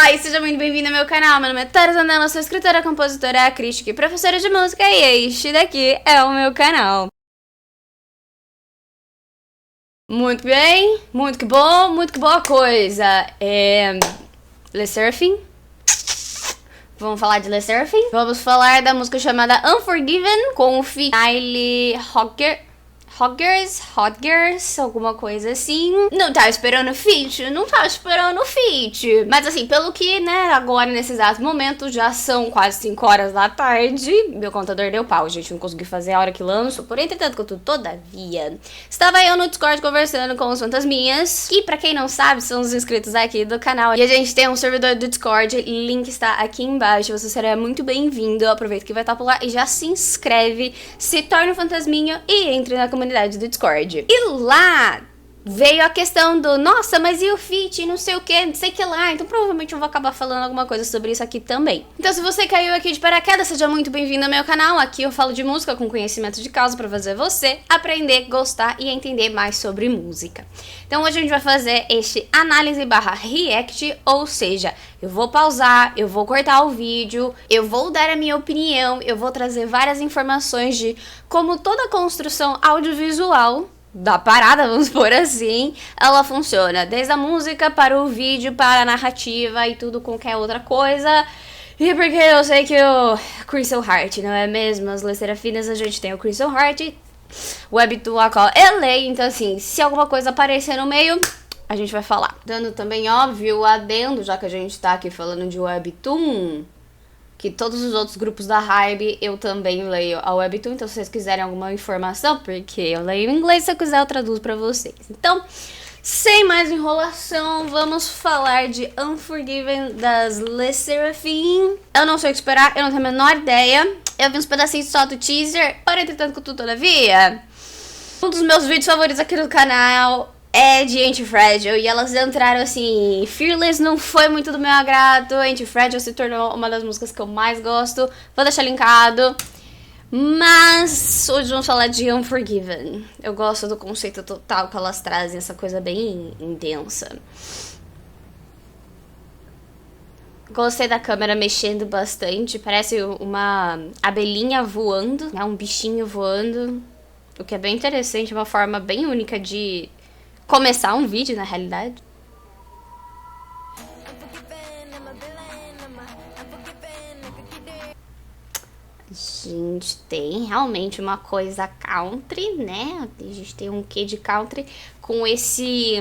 Olá e seja muito bem-vindo ao meu canal. Meu nome é Tarzanella, sou escritora, compositora, crítica e professora de música e este daqui é o meu canal. Muito bem, muito que bom, muito que boa coisa. Le Surfing. Vamos falar de Le Surfing. Vamos falar da música chamada Unforgiven com o feat. Kylie Hodgers, alguma coisa assim. Não tava esperando feat, Mas assim, pelo que, né, agora nesse exato momento já são quase 5 horas da tarde. Meu computador deu pau, gente, não consegui fazer a hora que lanço. Porém, entretanto, contudo, todavia, estava eu no Discord conversando com os fantasminhas, que pra quem não sabe, são os inscritos aqui do canal. E a gente tem um servidor do Discord, link está aqui embaixo, você será muito bem-vindo. Aproveita que vai estar por lá e já se inscreve, se torne um fantasminha e entre na comunidade do Discord. E lá veio a questão do, nossa, mas e o feat, não sei o que, não sei o que lá. Então provavelmente eu vou acabar falando alguma coisa sobre isso aqui também. Então se você caiu aqui de paraquedas, seja muito bem-vindo ao meu canal. Aqui eu falo de música com conhecimento de causa pra fazer você aprender, gostar e entender mais sobre música. Então hoje a gente vai fazer este análise barra react, ou seja, eu vou pausar, eu vou cortar o vídeo, eu vou dar a minha opinião, eu vou trazer várias informações de como toda a construção audiovisual da parada, vamos por assim, ela funciona. Desde a música, para o vídeo, para a narrativa e tudo qualquer outra coisa. E porque eu sei que o Crystal Heart, não é mesmo? As Letras Serafinas, a gente tem o Crystal Heart, Webtoon, a qual eu leio. Então assim, se alguma coisa aparecer no meio, a gente vai falar. Dando também, óbvio, o adendo, já que a gente tá aqui falando de Webtoon, que todos os outros grupos da Hybe eu também leio a Webtoon, então se vocês quiserem alguma informação, porque eu leio em inglês, se eu quiser eu traduzo pra vocês. Então, sem mais enrolação, vamos falar de Unforgiven das Le Sserafim. Eu não sei o que esperar, eu não tenho a menor ideia. Eu vi uns pedacinhos só do teaser, porém, entretanto, contudo, todavia, um dos meus vídeos favoritos aqui do canal é de Anti-Fragile, e elas entraram assim, Fearless não foi muito do meu agrado, Anti-Fragile se tornou uma das músicas que eu mais gosto, vou deixar linkado, mas hoje vamos falar de Unforgiven. Eu gosto do conceito total que elas trazem, essa coisa bem intensa. Gostei da câmera mexendo bastante, parece uma abelhinha voando, né, um bichinho voando, o que é bem interessante, uma forma bem única de começar um vídeo, na realidade. Gente, tem realmente uma coisa country, né? A gente tem um quê de country com esse...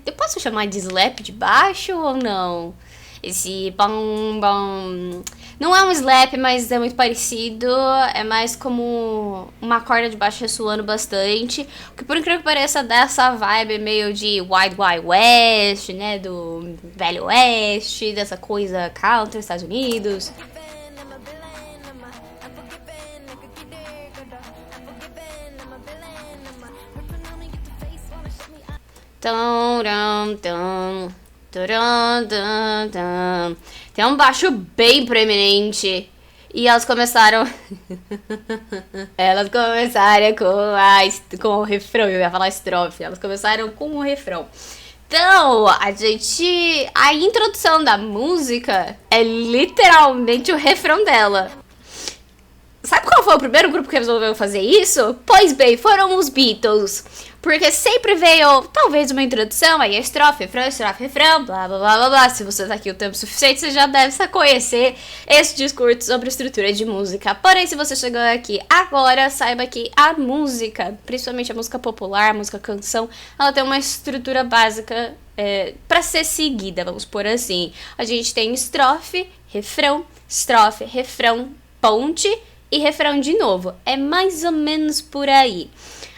Eu posso chamar de slap de baixo ou não? Esse bom, bom... Não é um slap, mas é muito parecido. É mais como uma corda de baixo ressoando bastante. O que, por incrível que pareça, dá essa vibe meio de Wild Wild West, né? Do Velho Oeste, dessa coisa country, Estados Unidos. Tem um baixo bem proeminente. E elas começaram... com o refrão. Eu ia falar estrofe. Elas começaram com o refrão. Então, a introdução da música é literalmente o refrão dela. Sabe qual foi o primeiro grupo que resolveu fazer isso? Pois bem, foram os Beatles. Porque sempre veio, talvez, uma introdução, aí a estrofe, refrão, blá, blá, blá, blá, blá. Se você tá aqui o tempo suficiente, você já deve conhecer esse discurso sobre estrutura de música. Porém, se você chegou aqui agora, saiba que a música, principalmente a música popular, a música canção, ela tem uma estrutura básica pra ser seguida, vamos por assim. A gente tem estrofe, refrão, ponte e refrão de novo. É mais ou menos por aí.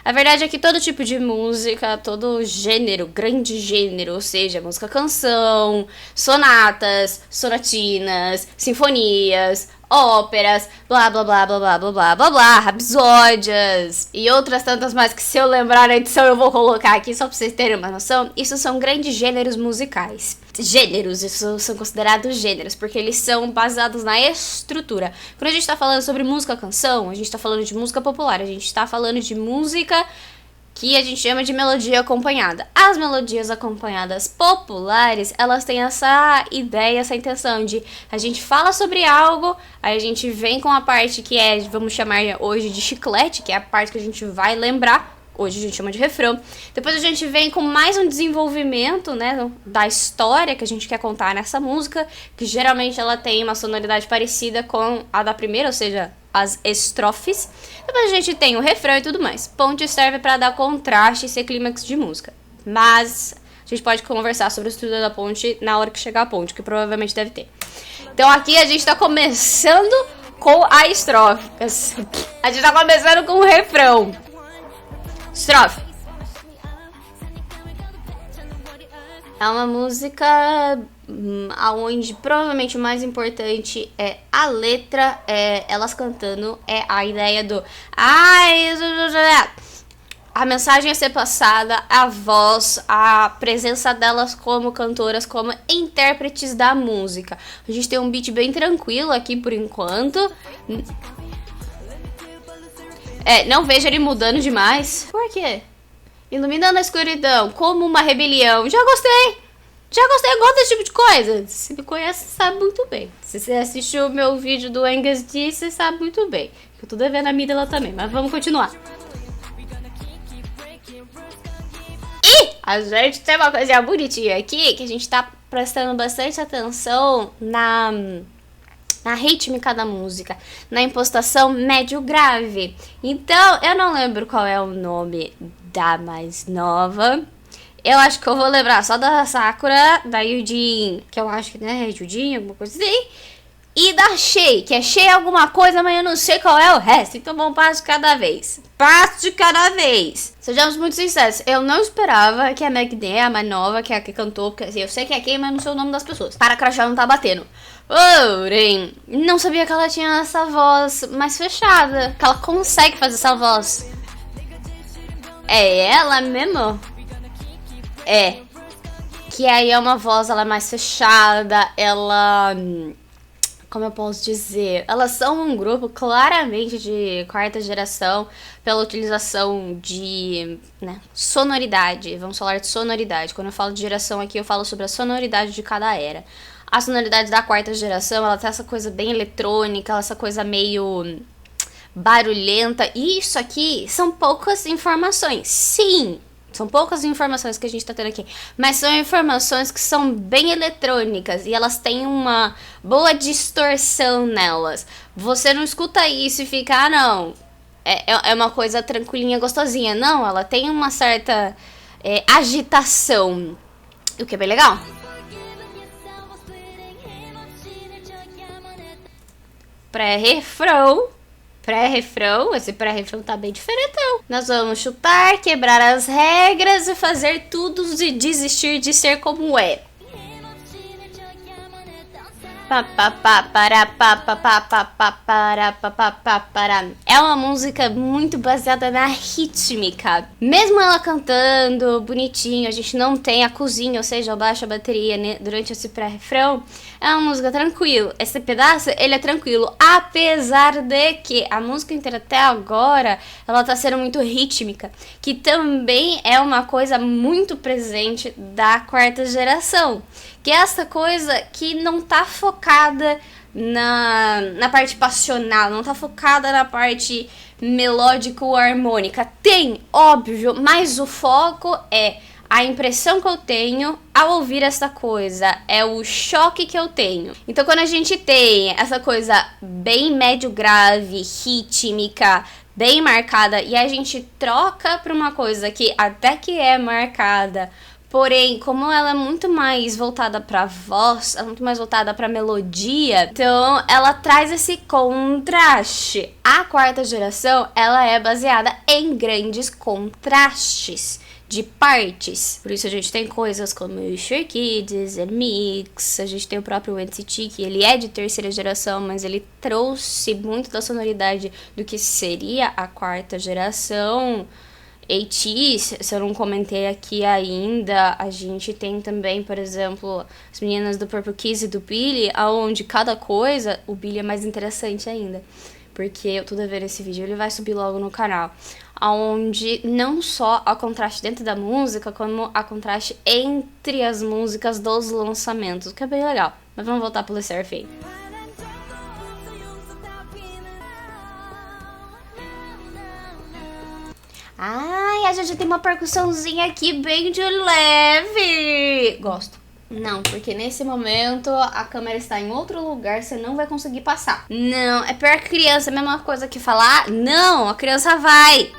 A verdade é que todo tipo de música, todo gênero, grande gênero, ou seja, música canção, sonatas, sonatinas, sinfonias, óperas, blá blá blá blá blá blá blá blá blá, rapsódias e outras tantas mais que, se eu lembrar na edição, eu vou colocar aqui só pra vocês terem uma noção. Isso são grandes gêneros musicais. Gêneros, isso são considerados gêneros, porque eles são baseados na estrutura. Quando a gente tá falando sobre música canção, a gente tá falando de música popular, a gente tá falando de música que a gente chama de melodia acompanhada. As melodias acompanhadas populares, elas têm essa ideia, essa intenção de a gente fala sobre algo, aí a gente vem com a parte que é, vamos chamar hoje de chiclete, que é a parte que a gente vai lembrar. Hoje a gente chama de refrão. Depois a gente vem com mais um desenvolvimento, né, da história que a gente quer contar nessa música, que geralmente ela tem uma sonoridade parecida com a da primeira, ou seja, as estrofes. Depois a gente tem o refrão e tudo mais. Ponte serve para dar contraste e ser clímax de música. Mas a gente pode conversar sobre o estudo da ponte na hora que chegar a ponte, que provavelmente deve ter. Então aqui a gente tá começando com a estrofe. A gente tá começando com o refrão. Estrofe. É uma música onde provavelmente o mais importante é a letra, elas cantando, é a ideia do a mensagem a ser passada, a voz, a presença delas como cantoras, como intérpretes da música. A gente tem um beat bem tranquilo aqui por enquanto. Não vejo ele mudando demais. Por quê? Iluminando a escuridão, como uma rebelião. Já gostei, eu gosto desse tipo de coisa. Se me conhece, sabe muito bem. Se você assistiu o meu vídeo do Angus D, você sabe muito bem. Eu tô devendo a mídia lá também, mas vamos continuar. E a gente tem uma coisinha bonitinha aqui, que a gente tá prestando bastante atenção na rítmica da música, na impostação médio-grave. Então, eu não lembro qual é o nome da mais nova. Eu acho que eu vou lembrar só da Sakura, da Yujin, que eu acho que, né, é Yujin, alguma coisa assim. E da Shei, que é Shei alguma coisa, mas eu não sei qual é o resto. Então, vamos passo de cada vez. Passo de cada vez. Sejamos muito sinceros, eu não esperava que a Magné, a mais nova, que é a que cantou, porque assim, eu sei que é quem, mas não sei o nome das pessoas. Para crachá não tá batendo. Porém, não sabia que ela tinha essa voz mais fechada, que ela consegue fazer essa voz. É ela mesmo? É. Que aí é uma voz, ela é mais fechada, ela... Como eu posso dizer? Elas são um grupo claramente de quarta geração pela utilização de, né, sonoridade. Vamos falar de sonoridade. Quando eu falo de geração aqui, eu falo sobre a sonoridade de cada era. A sonoridade da quarta geração, ela tem essa coisa bem eletrônica, essa coisa meio barulhenta. E isso aqui são poucas informações. Sim, são poucas informações que a gente tá tendo aqui, mas são informações que são bem eletrônicas e elas têm uma boa distorção nelas. Você não escuta isso e fica, não, é uma coisa tranquilinha, gostosinha. Não, ela tem uma certa agitação, o que é bem legal. Pré-refrão, esse pré-refrão tá bem diferentão. Nós vamos chutar, quebrar as regras e fazer tudo e desistir de ser como é. É uma música muito baseada na rítmica. Mesmo ela cantando bonitinho, a gente não tem a cozinha, ou seja, eu baixo a bateria, né, durante esse pré-refrão. É uma música tranquila. Esse pedaço, ele é tranquilo. Apesar de que a música inteira até agora, ela tá sendo muito rítmica. Que também é uma coisa muito presente da quarta geração. Que é essa coisa que não tá focada na parte passional, não tá focada na parte melódico-harmônica. Tem, óbvio, mas o foco é a impressão que eu tenho ao ouvir essa coisa, é o choque que eu tenho. Então, quando a gente tem essa coisa bem médio-grave, rítmica, bem marcada, e a gente troca pra uma coisa que até que é marcada, porém, como ela é muito mais voltada pra voz, ela é muito mais voltada pra melodia, então ela traz esse contraste. A quarta geração, ela é baseada em grandes contrastes de partes. Por isso a gente tem coisas como o Stray Kids, Mix, a gente tem o próprio NCT, que ele é de terceira geração, mas ele trouxe muito da sonoridade do que seria a quarta geração. AT, se eu não comentei aqui ainda, a gente tem também, por exemplo, as meninas do Purple Kiss e do Billy, onde cada coisa, o Billy é mais interessante ainda. porque eu tô devendo esse vídeo, ele vai subir logo no canal, onde não só há contraste dentro da música, como há contraste entre as músicas dos lançamentos, o que é bem legal. Mas vamos voltar pro Le Sserafim. Ai, a gente tem uma percussãozinha aqui bem de leve. Gosto. Não, porque nesse momento a câmera está em outro lugar, você não vai conseguir passar. Não, é pior que criança, a mesma coisa que falar. Não, a criança vai.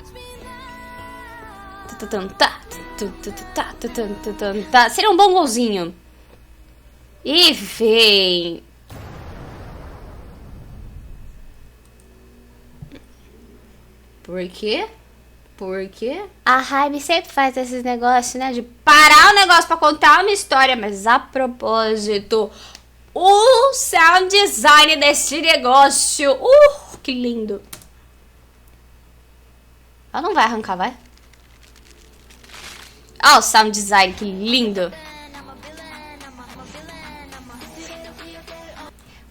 Seria um bom golzinho. E vem. Por quê? Por quê? A Hybe sempre faz esses negócios, né? De parar o negócio pra contar uma história. Mas a propósito, o sound design desse negócio. Que lindo. Ela não vai arrancar, vai? Ó, o sound design, que lindo.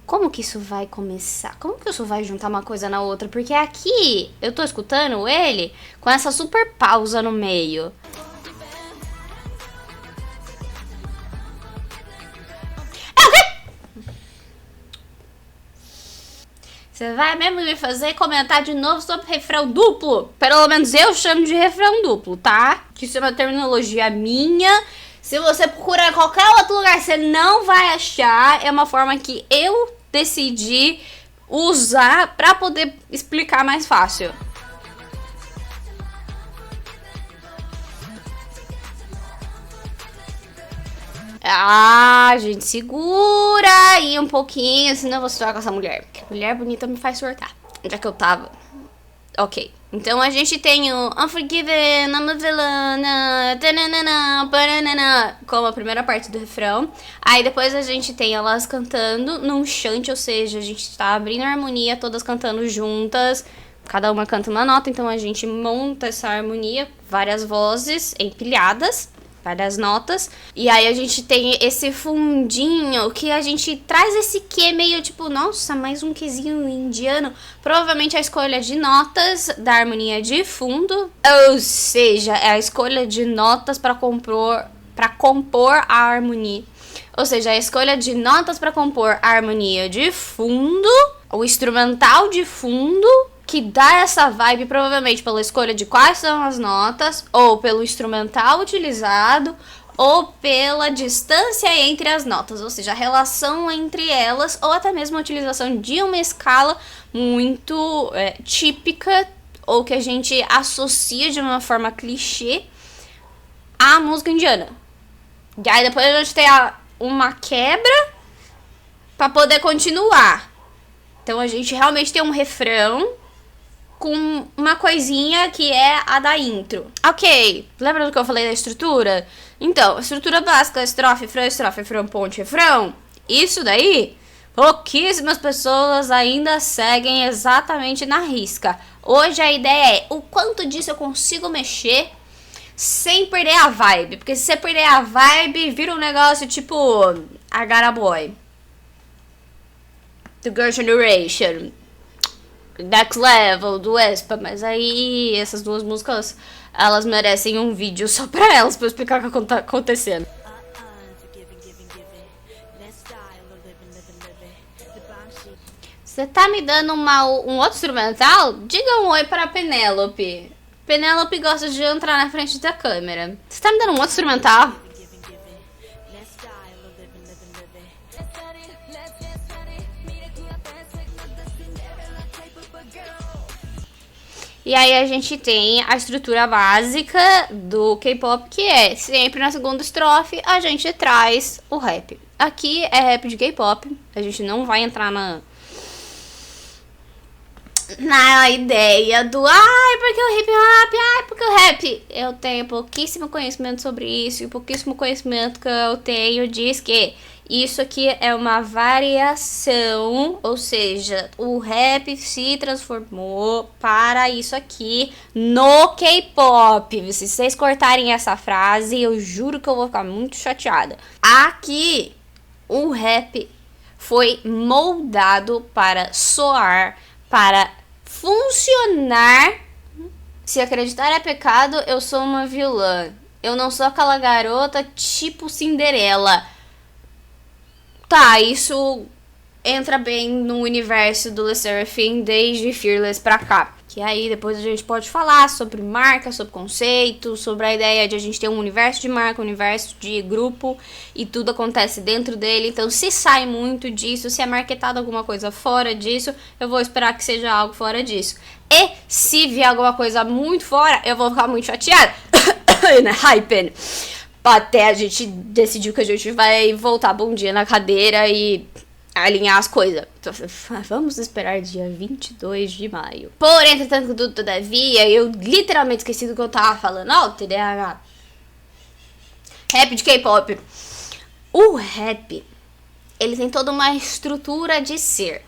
Como que isso vai começar? Como que isso vai juntar uma coisa na outra? Porque aqui eu tô escutando ele com essa super pausa no meio. É o quê? Você vai mesmo me fazer comentar de novo sobre refrão duplo? Pelo menos eu chamo de refrão duplo, tá? Que isso é uma terminologia minha. Se você procurar em qualquer outro lugar, você não vai achar. É uma forma que eu decidi usar pra poder explicar mais fácil. Ah, gente, segura aí um pouquinho, senão eu vou surtar com essa mulher. Porque mulher bonita me faz surtar. Onde é que eu tava? Ok. Então a gente tem o Unforgiven, I'm a Villain, tananana, paranana, como a primeira parte do refrão. Aí depois a gente tem elas cantando num chant, ou seja, a gente tá abrindo a harmonia, todas cantando juntas. Cada uma canta uma nota, então a gente monta essa harmonia, várias vozes empilhadas, várias notas. E aí a gente tem esse fundinho que a gente traz esse quê meio tipo, nossa, mais um quezinho indiano. Provavelmente a escolha de notas da harmonia de fundo. Ou seja, é a escolha de notas para compor a harmonia. Ou seja, a escolha de notas para compor a harmonia de fundo, o instrumental de fundo, que dá essa vibe provavelmente pela escolha de quais são as notas, ou pelo instrumental utilizado, ou pela distância entre as notas, ou seja, a relação entre elas, ou até mesmo a utilização de uma escala muito típica, ou que a gente associa de uma forma clichê à música indiana. E aí depois a gente tem uma quebra para poder continuar. Então a gente realmente tem um refrão com uma coisinha que é a da intro. Ok, lembra do que eu falei da estrutura? Então, a estrutura básica, estrofe, refrão, ponte, refrão. Isso daí, pouquíssimas pessoas ainda seguem exatamente na risca. Hoje a ideia é o quanto disso eu consigo mexer sem perder a vibe. Porque se você perder a vibe, vira um negócio tipo I Got a Boy, The Girl Generation, Next Level, do Espa. Mas aí essas duas músicas, elas merecem um vídeo só pra elas, pra eu explicar o que tá acontecendo. Você tá me dando um outro instrumental? Diga um oi pra Penélope. Penélope gosta de entrar na frente da câmera. Você tá me dando um outro instrumental? E aí a gente tem a estrutura básica do K-pop, que é sempre na segunda estrofe a gente traz o rap. Aqui é rap de K-pop, a gente não vai entrar na ideia do ai, porque o hip hop, ai, porque o rap. Eu tenho pouquíssimo conhecimento sobre isso, e pouquíssimo conhecimento que eu tenho diz que isso aqui é uma variação, ou seja, o rap se transformou para isso aqui no K-pop. Se vocês cortarem essa frase, eu juro que eu vou ficar muito chateada. Aqui, o rap foi moldado para soar para funcionar. Se acreditar é pecado, eu sou uma vilã. Eu não sou aquela garota tipo Cinderela. Tá, isso entra bem no universo do Le Sserafim desde Fearless pra cá. Que aí depois a gente pode falar sobre marca, sobre conceito, sobre a ideia de a gente ter um universo de marca, um universo de grupo e tudo acontece dentro dele. Então se sai muito disso, se é marketado alguma coisa fora disso, eu vou esperar que seja algo fora disso. E se vier alguma coisa muito fora, eu vou ficar muito chateada. Hyping. Até a gente decidir que a gente vai voltar bom dia na cadeira e alinhar as coisas. Então, vamos esperar dia 22 de maio. Porém, entretanto, todavia, eu literalmente esqueci do que eu tava falando. Ó, TDAH. Rap de K-pop. O rap, ele tem toda uma estrutura de ser,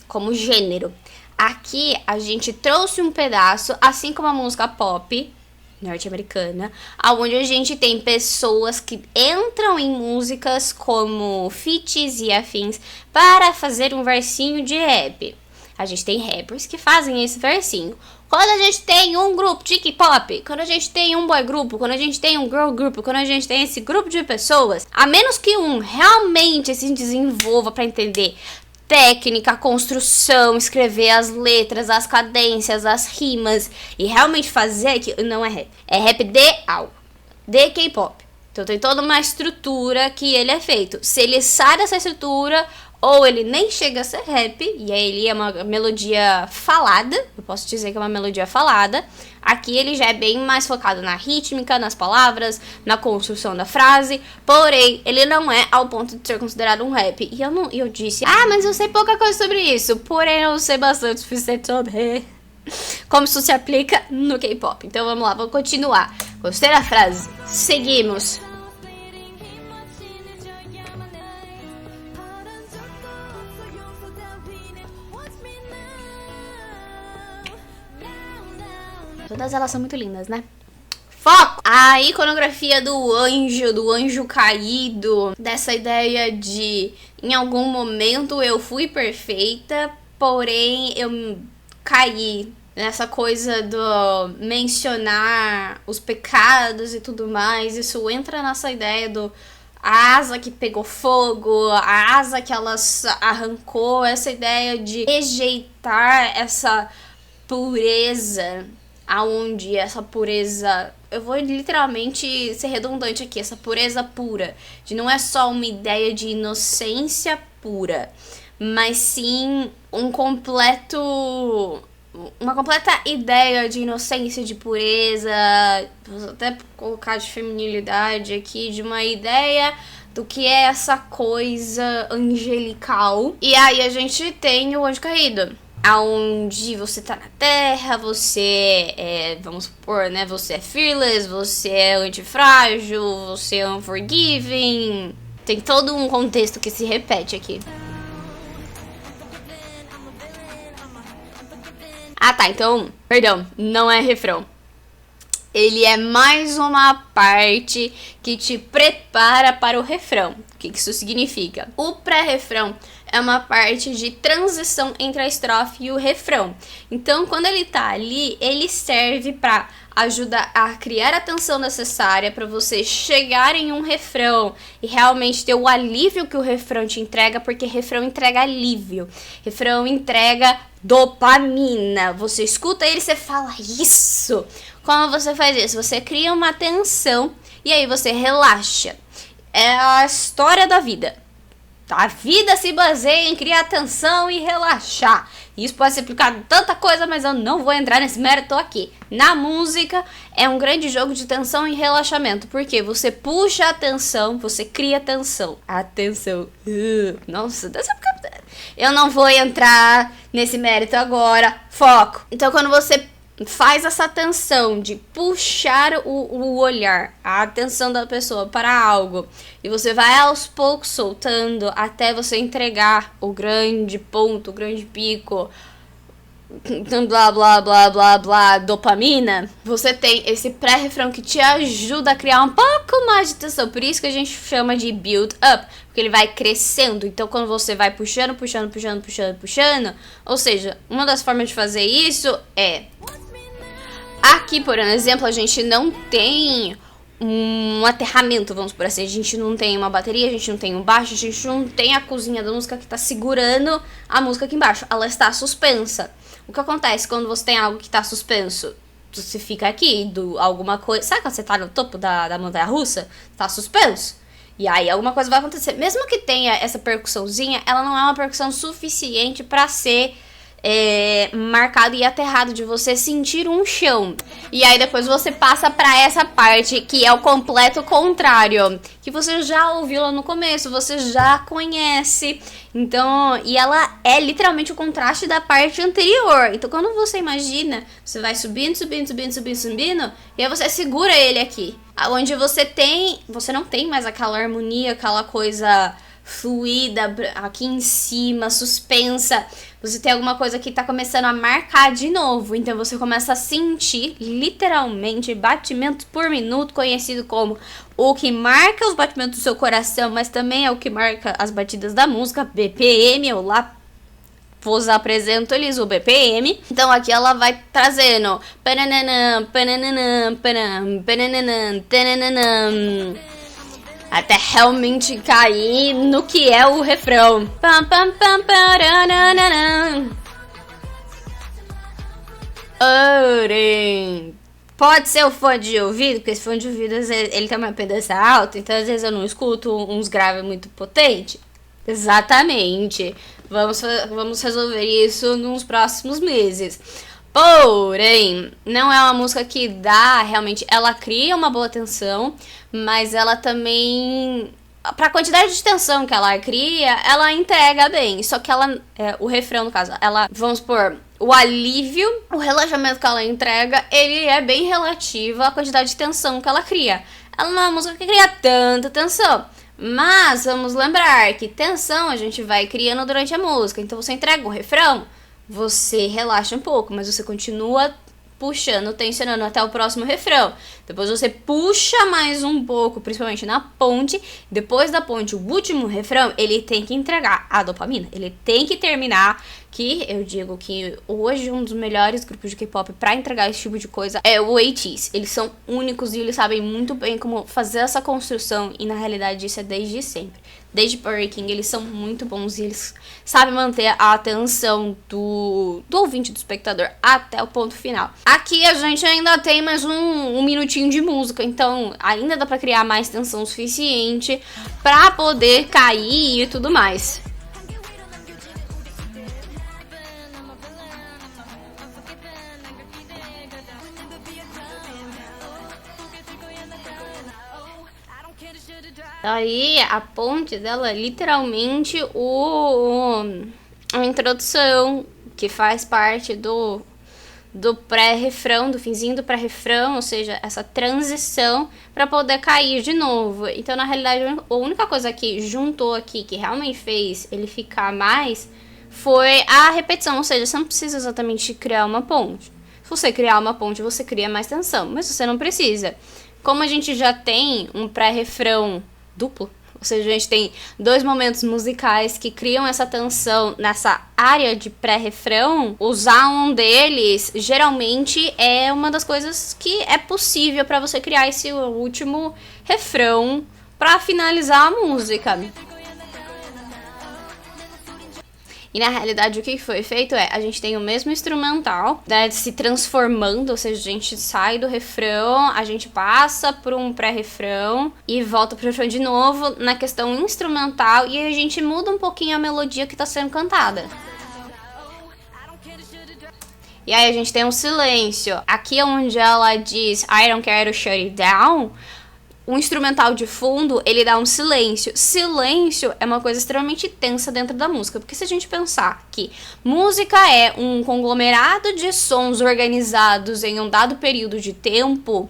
como gênero. Aqui, a gente trouxe um pedaço, assim como a música pop norte-americana, onde a gente tem pessoas que entram em músicas como feats e afins para fazer um versinho de rap. A gente tem rappers que fazem esse versinho. Quando a gente tem um grupo de K-pop, quando a gente tem um boy grupo, quando a gente tem um girl grupo, quando a gente tem esse grupo de pessoas, a menos que um realmente se desenvolva para entender técnica, construção, escrever as letras, as cadências, as rimas e realmente fazer que não é rap. É rap de algo, de K-pop. Então tem toda uma estrutura que ele é feito. Se ele sai dessa estrutura, ou ele nem chega a ser rap, e aí ele é uma melodia falada, eu posso dizer que é uma melodia falada. Aqui ele já é bem mais focado na rítmica, nas palavras, na construção da frase, porém, ele não é ao ponto de ser considerado um rap. E eu disse, mas eu sei pouca coisa sobre isso, porém eu sei bastante o suficiente sobre como isso se aplica no K-pop. Então vamos lá, vamos continuar. Gostei da frase? Seguimos. Todas elas são muito lindas, né? Foco! A iconografia do anjo caído, dessa ideia de em algum momento eu fui perfeita, porém eu caí nessa coisa do mencionar os pecados e tudo mais. Isso entra nessa ideia do a asa que pegou fogo, a asa que ela arrancou, essa ideia de rejeitar essa pureza, aonde essa pureza, eu vou literalmente ser redundante aqui, essa pureza pura, de não é só uma ideia de inocência pura, mas sim uma completa ideia de inocência, de pureza, vou até colocar de feminilidade aqui, de uma ideia do que é essa coisa angelical. E aí a gente tem o anjo caído, aonde você tá na terra, você é, vamos supor, né, você é fearless, você é antifrágil, você é unforgiving. Tem todo um contexto que se repete aqui. Ah tá, então, perdão, não é refrão. Ele é mais uma parte que te prepara para o refrão. O que isso significa? O pré-refrão é uma parte de transição entre a estrofe e o refrão. Então, quando ele tá ali, ele serve para ajudar a criar a tensão necessária para você chegar em um refrão e realmente ter o alívio que o refrão te entrega, porque refrão entrega alívio, refrão entrega dopamina. Você escuta ele e você fala isso. Como você faz isso? Você cria uma tensão e aí você relaxa. É a história da vida. A vida se baseia em criar tensão e relaxar. Isso pode ser aplicado em tanta coisa, mas eu não vou entrar nesse mérito aqui. Na música, é um grande jogo de tensão e relaxamento. Porque você puxa a tensão, você cria tensão. Atenção. Nossa, eu não vou entrar nesse mérito agora. Foco. Então, quando você faz essa tensão de puxar o olhar, a atenção da pessoa para algo, e você vai aos poucos soltando até você entregar o grande ponto, o grande pico, blá blá blá blá blá, dopamina, você tem esse pré-refrão que te ajuda a criar um pouco mais de tensão. Por isso que a gente chama de build up, porque ele vai crescendo. Então quando você vai puxando, ou seja, uma das formas de fazer isso é aqui, por exemplo, a gente não tem um aterramento, vamos por assim. A gente não tem uma bateria, a gente não tem um baixo, a gente não tem a cozinha da música que tá segurando a música aqui embaixo. Ela está suspensa. O que acontece quando você tem algo que tá suspenso? Você fica aqui, alguma coisa... Sabe quando você tá no topo da montanha-russa? Tá suspenso. E aí alguma coisa vai acontecer. Mesmo que tenha essa percussãozinha, ela não é uma percussão suficiente pra ser marcado e aterrado, de você sentir um chão. E aí depois você passa pra essa parte que é o completo contrário, que você já ouviu lá no começo, você já conhece. Então, e ela é literalmente o contraste da parte anterior. Então quando você imagina, você vai subindo, e aí você segura ele aqui, onde você não tem mais aquela harmonia, aquela coisa fluida aqui em cima, suspensa. Você tem alguma coisa que tá começando a marcar de novo. Então você começa a sentir literalmente batimentos por minuto, conhecido como o que marca os batimentos do seu coração, mas também é o que marca as batidas da música, BPM. Eu lá vos apresento-lhes o BPM. Então aqui ela vai trazendo até realmente cair no que é o refrão. Pode ser o fone de ouvido, porque esse fone de ouvido ele tem uma impedância alta, então às vezes eu não escuto uns graves muito potentes. Exatamente. Vamos resolver isso nos próximos meses. Porém, não é uma música que dá realmente... Ela cria uma boa tensão, mas ela também... Pra quantidade de tensão que ela cria, ela entrega bem. Só que ela... o refrão, no caso, ela... Vamos supor, o alívio, o relaxamento que ela entrega, ele é bem relativo à quantidade de tensão que ela cria. Ela não é uma música que cria tanta tensão. Mas vamos lembrar que tensão a gente vai criando durante a música. Então você entrega o refrão, você relaxa um pouco, mas você continua puxando, tensionando até o próximo refrão. Depois você puxa mais um pouco, principalmente na ponte. Depois da ponte, o último refrão, ele tem que entregar a dopamina. Ele tem que terminar, que eu digo que hoje um dos melhores grupos de K-pop pra entregar esse tipo de coisa é o ATEEZ. Eles são únicos e eles sabem muito bem como fazer essa construção, e na realidade isso é desde sempre. Desde Burger King, eles são muito bons e eles sabem manter a atenção do ouvinte, do espectador, até o ponto final. Aqui a gente ainda tem mais um minutinho de música, então ainda dá pra criar mais tensão suficiente pra poder cair e tudo mais. Aí a ponte dela é literalmente a introdução, que faz parte do pré-refrão, do finzinho do pré-refrão, ou seja, essa transição para poder cair de novo. Então, na realidade, a única coisa que juntou aqui, que realmente fez ele ficar mais, foi a repetição, ou seja, você não precisa exatamente criar uma ponte. Se você criar uma ponte, você cria mais tensão, mas você não precisa. Como a gente já tem um pré-refrão duplo, ou seja, a gente tem dois momentos musicais que criam essa tensão nessa área de pré-refrão, usar um deles geralmente é uma das coisas que é possível para você criar esse último refrão para finalizar a música. E na realidade o que foi feito é, a gente tem o mesmo instrumental, né, se transformando, ou seja, a gente sai do refrão, a gente passa por um pré-refrão e volta pro refrão de novo na questão instrumental, e a gente muda um pouquinho a melodia que tá sendo cantada. E aí a gente tem um silêncio. Aqui é onde ela diz I don't care to shut it down. O instrumental de fundo, ele dá um silêncio. Silêncio é uma coisa extremamente tensa dentro da música. Porque se a gente pensar que música é um conglomerado de sons organizados em um dado período de tempo,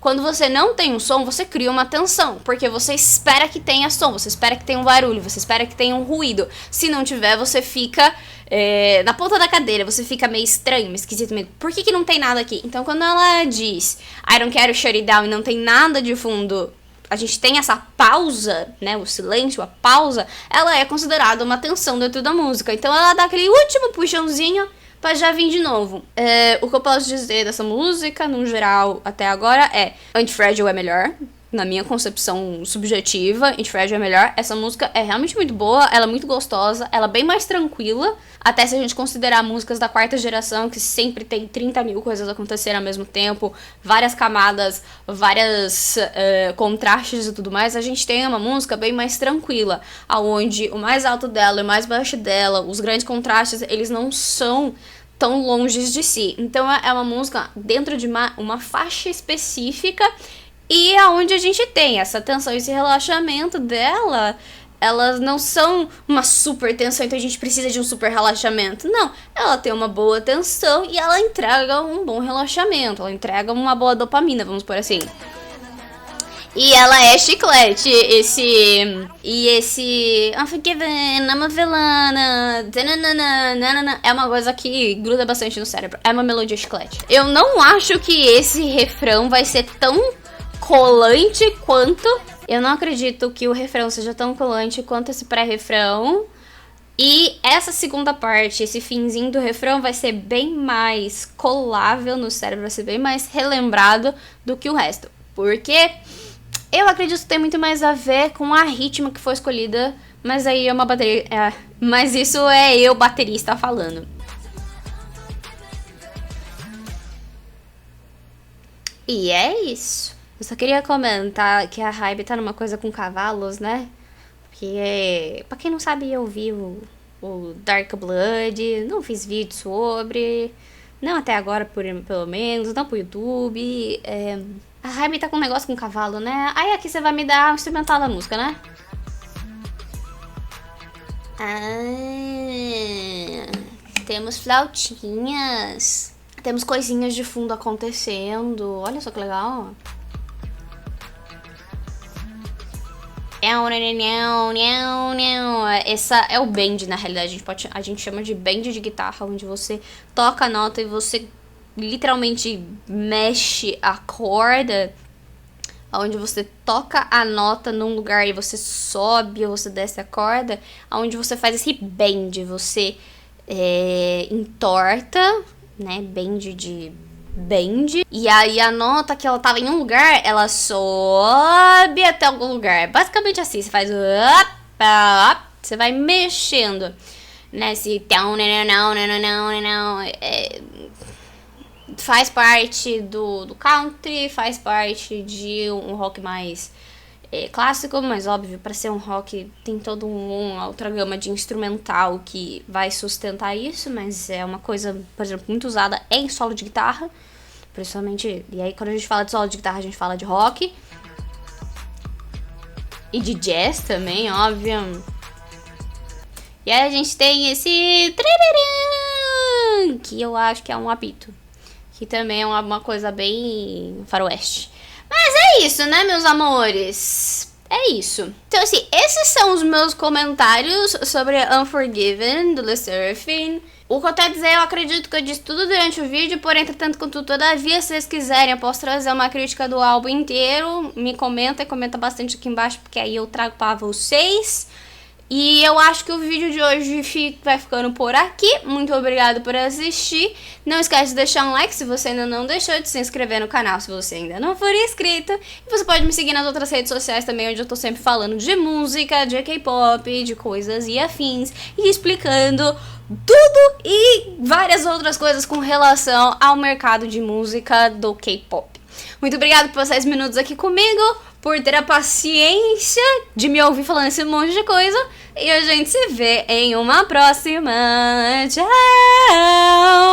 quando você não tem um som, você cria uma tensão. Porque você espera que tenha som, você espera que tenha um barulho, você espera que tenha um ruído. Se não tiver, você fica na ponta da cadeira, você fica meio estranho, meio esquisito, meio, por que não tem nada aqui? Então quando ela diz I don't care, shut it down, e não tem nada de fundo, a gente tem essa pausa, né, o silêncio, a pausa, ela é considerada uma tensão dentro da música. Então ela dá aquele último puxãozinho pra já vir de novo. O que eu posso dizer dessa música, no geral, até agora, é Anti-Fragile é melhor. Na minha concepção subjetiva, Anti-Fragile é melhor. Essa música é realmente muito boa, ela é muito gostosa, ela é bem mais tranquila. Até se a gente considerar músicas da quarta geração, que sempre tem 30 mil coisas acontecendo ao mesmo tempo, várias camadas, várias contrastes e tudo mais, a gente tem uma música bem mais tranquila, aonde o mais alto dela e o mais baixo dela, os grandes contrastes, eles não são tão longe de si. Então é uma música dentro de uma faixa específica, e aonde a gente tem essa tensão, esse relaxamento dela, elas não são uma super tensão, então a gente precisa de um super relaxamento. Não, ela tem uma boa tensão e ela entrega um bom relaxamento, ela entrega uma boa dopamina, vamos por assim. E ela é chiclete, esse Unforgiven, I'm a Villain, é uma coisa que gruda bastante no cérebro, é uma melodia chiclete. Eu não acho que esse refrão vai ser tão colante quanto... Eu não acredito que o refrão seja tão colante quanto esse pré-refrão. E essa segunda parte, esse finzinho do refrão, vai ser bem mais colável no cérebro, vai ser bem mais relembrado do que o resto. Porque eu acredito que tem muito mais a ver com a ritmo que foi escolhida, mas aí é uma bateria... mas isso é eu, baterista, falando. E é isso. Eu só queria comentar que a Hybe tá numa coisa com cavalos, né? Porque, pra quem não sabe, eu vi o Dark Blood, não fiz vídeo sobre, não até agora, pelo menos, não pro YouTube. A Hybe tá com um negócio com cavalo, né? Aí aqui você vai me dar o instrumental da música, né? Temos flautinhas, temos coisinhas de fundo acontecendo, olha só que legal. Essa é o bend, na realidade. A gente chama de bend de guitarra, onde você toca a nota e você literalmente mexe a corda, onde você toca a nota num lugar e você sobe ou você desce a corda, onde você faz esse bend, você entorta, né, bend de bend, e aí a nota que ela tava em um lugar, ela sobe até algum lugar. Basicamente assim, você faz você vai mexendo, né, faz parte do country, faz parte de um rock mais clássico, mas óbvio, para ser um rock tem toda uma outra gama de instrumental que vai sustentar isso, mas é uma coisa, por exemplo, muito usada em solo de guitarra, principalmente, e aí quando a gente fala de solo de guitarra a gente fala de rock e de jazz também, óbvio. E aí a gente tem esse que eu acho que é um apito, que também é uma coisa bem faroeste. Mas é isso, né, meus amores? É isso. Então, assim, esses são os meus comentários sobre Unforgiven, do Le Sserafim. O que eu tenho a dizer, eu acredito que eu disse tudo durante o vídeo, porém, entretanto, contudo, todavia, se vocês quiserem, eu posso trazer uma crítica do álbum inteiro. Me comenta e comenta bastante aqui embaixo, porque aí eu trago pra vocês. E eu acho que o vídeo de hoje vai ficando por aqui. Muito obrigado por assistir. Não esquece de deixar um like se você ainda não deixou, de se inscrever no canal se você ainda não for inscrito. E você pode me seguir nas outras redes sociais também, onde eu tô sempre falando de música, de K-pop, de coisas e afins, e explicando tudo e várias outras coisas com relação ao mercado de música do K-pop. Muito obrigado por passar esses minutos aqui comigo, por ter a paciência de me ouvir falando esse monte de coisa. E a gente se vê em uma próxima. Tchau!